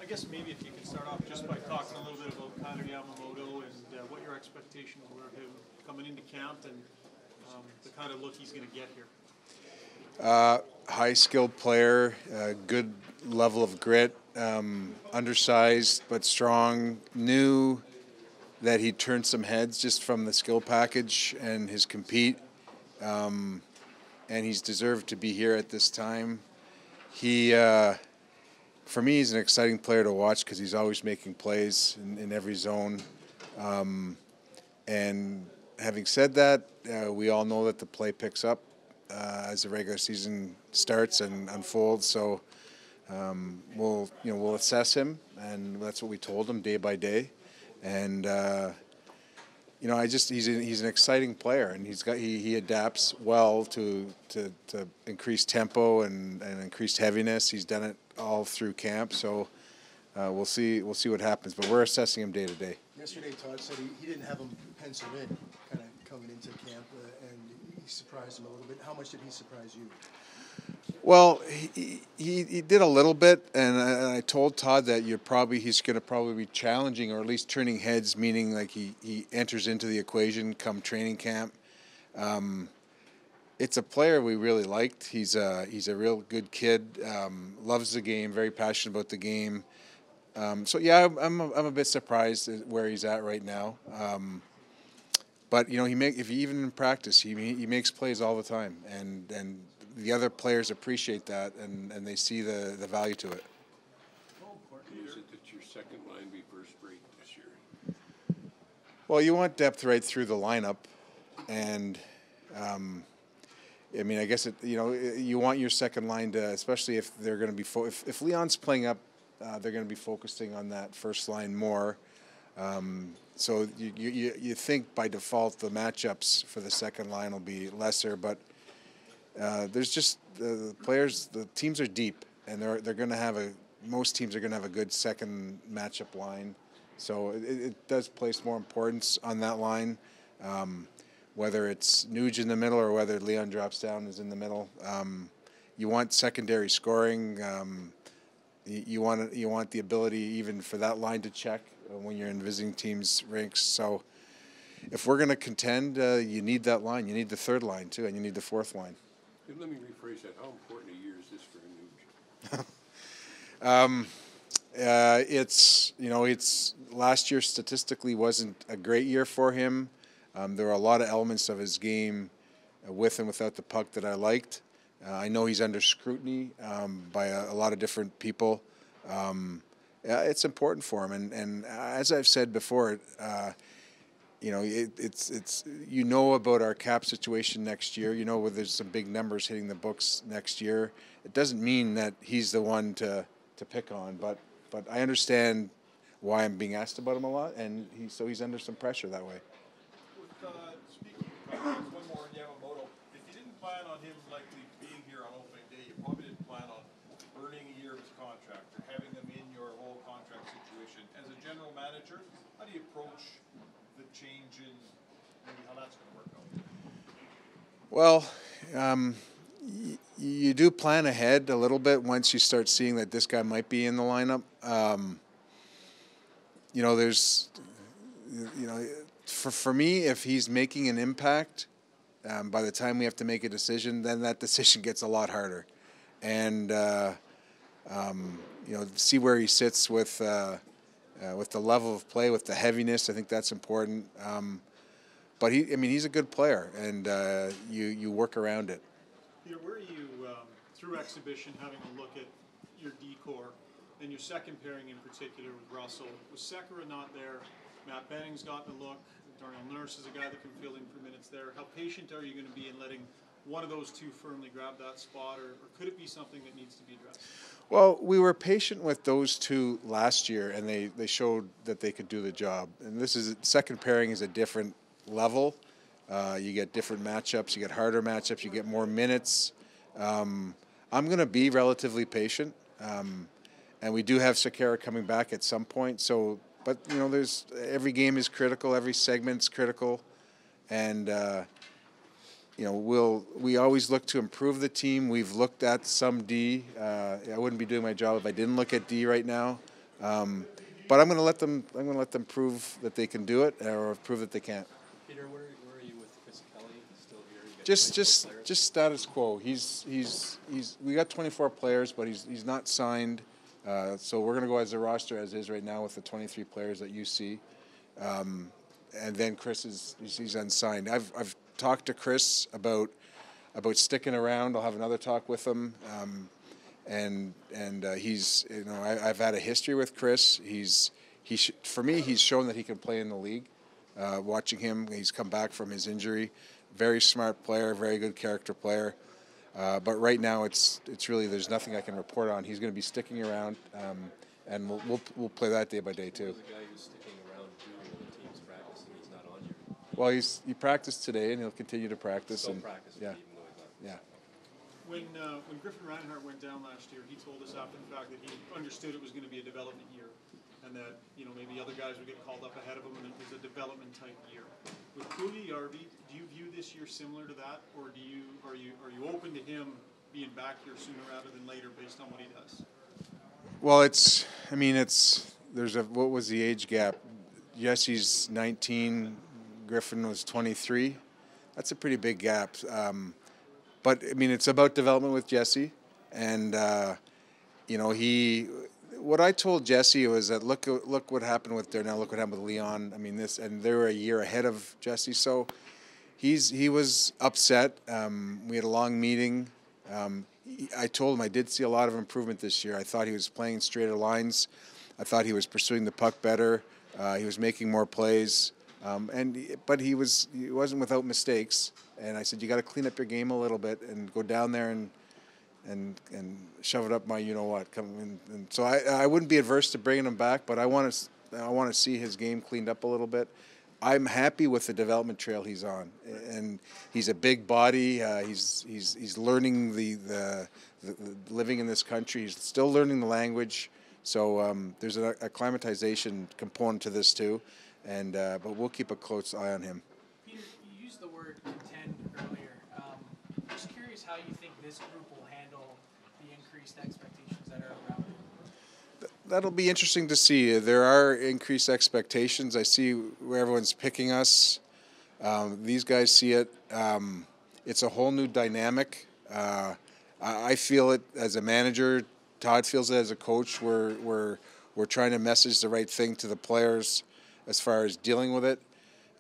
I guess maybe if you could start off just by talking a little bit about Tyler Yamamoto and what your expectations were of him coming into camp and the kind of look he's going to get here. High skilled player, good level of grit, undersized but strong. Knew that he turned some heads just from the skill package and his compete, and he's deserved to be here at this time. He, for me, he's an exciting player to watch because he's always making plays in every zone. And having said that, we all know that the play picks up as the regular season starts and unfolds. So we'll assess him, and that's what we told him day by day. And he's an exciting player, and he adapts well to increased tempo and increased heaviness. He's done it all through camp, so we'll see what happens. But we're assessing him day to day. Yesterday, Todd said he didn't have him penciled in, kind of coming into camp, and he surprised him a little bit. How much did he surprise you? Well, he did a little bit, and I told Todd that he's going to probably be challenging or at least turning heads, meaning like he enters into the equation come training camp. It's a player we really liked. He's a real good kid, loves the game, very passionate about the game. So yeah, I'm a bit surprised at where he's at right now. But even in practice, he makes plays all the time, and the other players appreciate that, and they see the value to it. How important is it that your second line be first rate this year? Well, you want depth right through the lineup, and I guess you want your second line to, especially if they're going to be if Leon's playing up, they're going to be focusing on that first line more. So you think by default the matchups for the second line will be lesser, but there's just the players. The teams are deep, and they're going to have most teams are going to have a good second matchup line. So it does place more importance on that line, whether it's Nuge in the middle or whether Leon drops down is in the middle. You want secondary scoring. You want the ability even for that line to check when you're in visiting teams' ranks. So if we're going to contend, you need that line. You need the third line too, and you need the fourth line. Let me rephrase that. How important a year is this for Nuge? It's last year statistically wasn't a great year for him. There were a lot of elements of his game with and without the puck that I liked. I know he's under scrutiny by a lot of different people. It's important for him, and as I've said before, it's about our cap situation next year. Where there's some big numbers hitting the books next year. It doesn't mean that he's the one to pick on, but I understand why I'm being asked about him a lot, and he's under some pressure that way. Speaking of one more Yamamoto, if you didn't plan on him likely being here on opening day, you probably didn't plan on burning a year of his contract or having him in your whole contract situation. As a general manager, how do you approach the change in maybe how that's going to work out? Well, you do plan ahead a little bit once you start seeing that this guy might be in the lineup. For me, if he's making an impact, by the time we have to make a decision, then that decision gets a lot harder. And see where he sits with the level of play, with the heaviness. I think that's important. But he's a good player, and you work around it. Peter, where are you through exhibition having a look at your decor and your second pairing in particular with Russell? Was Sekera not there? Matt Benning's gotten a look. Darnell Nurse is a guy that can fill in for minutes there. How patient are you going to be in letting one of those two firmly grab that spot, or could it be something that needs to be addressed? Well, we were patient with those two last year, and they showed that they could do the job. And second pairing is a different level. You get different matchups. You get harder matchups. You get more minutes. I'm going to be relatively patient, and we do have Sekera coming back at some point. So, but there's every game is critical. Every segment's critical, and we always look to improve the team. We've looked at some D. I wouldn't be doing my job if I didn't look at D right now. But I'm going to let them. I'm going to let them prove that they can do it, or prove that they can't. Peter, where are you with Chris Kelly? Still here? You got Just 24 players? just status quo. He's we got 24 players, but he's not signed. So we're going to go as a roster as is right now with the 23 players that you see. And then Chris he's unsigned. I've talked to Chris about sticking around. I'll have another talk with him. And he's, you know, I've had a history with Chris. For me, he's shown that he can play in the league. Watching him, he's come back from his injury. Very smart player, very good character player. But right now, it's really, there's nothing I can report on. He's going to be sticking around, and we'll play that day by day too. Who's the guy who's sticking around doing when the team's practicing? He's not on you. Well, he practiced today, and he'll continue to practice. Still and practicing yeah, even though he's not. yeah. When Griffin Reinhart went down last year, he told us after the fact that he understood it was going to be a development year, and that, you know, maybe other guys would get called up ahead of him, and it was a development type year. With Cooley Yarby, do you view this year similar to that, or are you open to him being back here sooner rather than later based on what he does? Well, what was the age gap? Jesse's 19, Griffin was 23. That's a pretty big gap. But I mean, it's about development with Jesse, and you know, what I told Jesse was that look what happened with Darnell, look what happened with Leon. I mean, and they were a year ahead of Jesse, so he was upset. We had a long meeting. I told him I did see a lot of improvement this year. I thought he was playing straighter lines. I thought he was pursuing the puck better. He was making more plays, but he wasn't without mistakes. And I said, you got to clean up your game a little bit and go down there and shove it up my what. And so I wouldn't be adverse to bringing him back, but I want to see his game cleaned up a little bit. I'm happy with the development trail he's on, and he's a big body. He's learning the living in this country. He's still learning the language. So there's an acclimatization component to this too, but we'll keep a close eye on him. Peter, you used the word contend earlier. Just curious how you think this group will handle the increased expectations that are around it. That'll be interesting to see. There are increased expectations. I see where everyone's picking us. These guys see it. It's a whole new dynamic. I feel it as a manager. Todd feels it as a coach. We're trying to message the right thing to the players as far as dealing with it.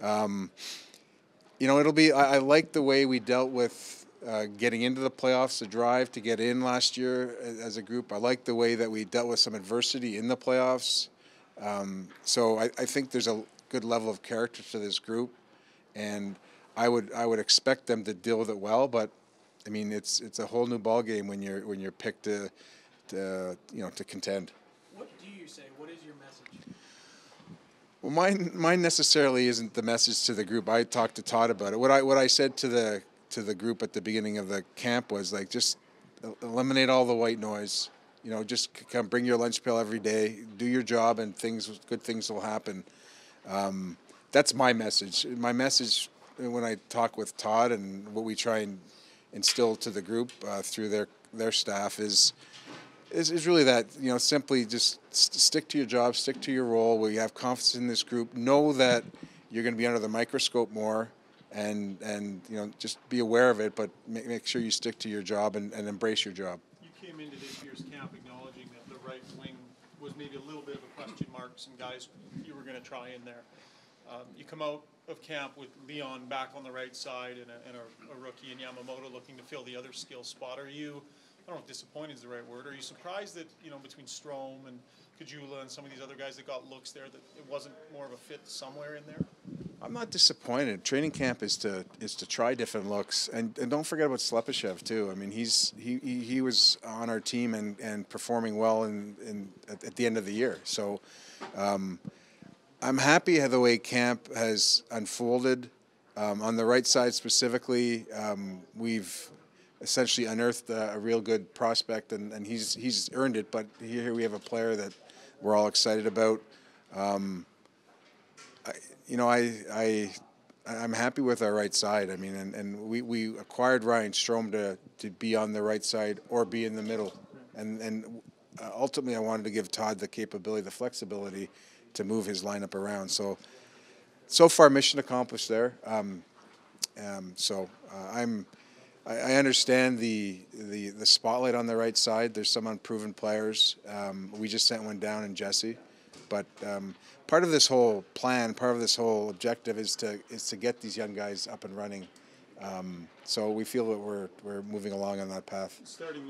You know, I like the way we dealt with getting into the playoffs, the drive to get in last year as a group. I like the way that we dealt with some adversity in the playoffs. So I think there's a good level of character to this group, and I would expect them to deal with it well. But I mean, it's a whole new ball game when you're picked to contend. What do you say? What is your message? Well, mine necessarily isn't the message to the group. I talked to Todd about it. What I said to the group at the beginning of the camp was like, just eliminate all the white noise. You know, just come bring your lunch pail every day, do your job, and good things will happen. That's my message. My message when I talk with Todd and what we try and instill to the group through their staff is really that, you know, simply just stick to your job, stick to your role, where you have confidence in this group, know that you're going to be under the microscope more, and you know, just be aware of it, but make sure you stick to your job and embrace your job. You came into this year's camp acknowledging that the right wing was maybe a little bit of a question mark, some guys you were going to try in there. You come out of camp with Leon back on the right side and a rookie in Yamamoto looking to fill the other skill spot. Are you, I don't know if disappointed is the right word, are you surprised that, you know, between Strome and Kajula and some of these other guys that got looks there, that it wasn't more of a fit somewhere in there? I'm not disappointed. Training camp is to try different looks, and don't forget about Slepyshev too. I mean, he was on our team and performing well at the end of the year. So I'm happy how the way camp has unfolded. On the right side specifically, we've essentially unearthed a real good prospect, and he's earned it. But here we have a player that we're all excited about. I'm happy with our right side. I mean, and we acquired Ryan Strome to be on the right side or be in the middle, and ultimately I wanted to give Todd the capability, the flexibility to move his lineup around. So far, mission accomplished there. I understand the spotlight on the right side. There's some unproven players. We just sent one down in Jesse, but part of this whole plan, part of this whole objective is to get these young guys up and running. So we feel that we're moving along on that path. Starting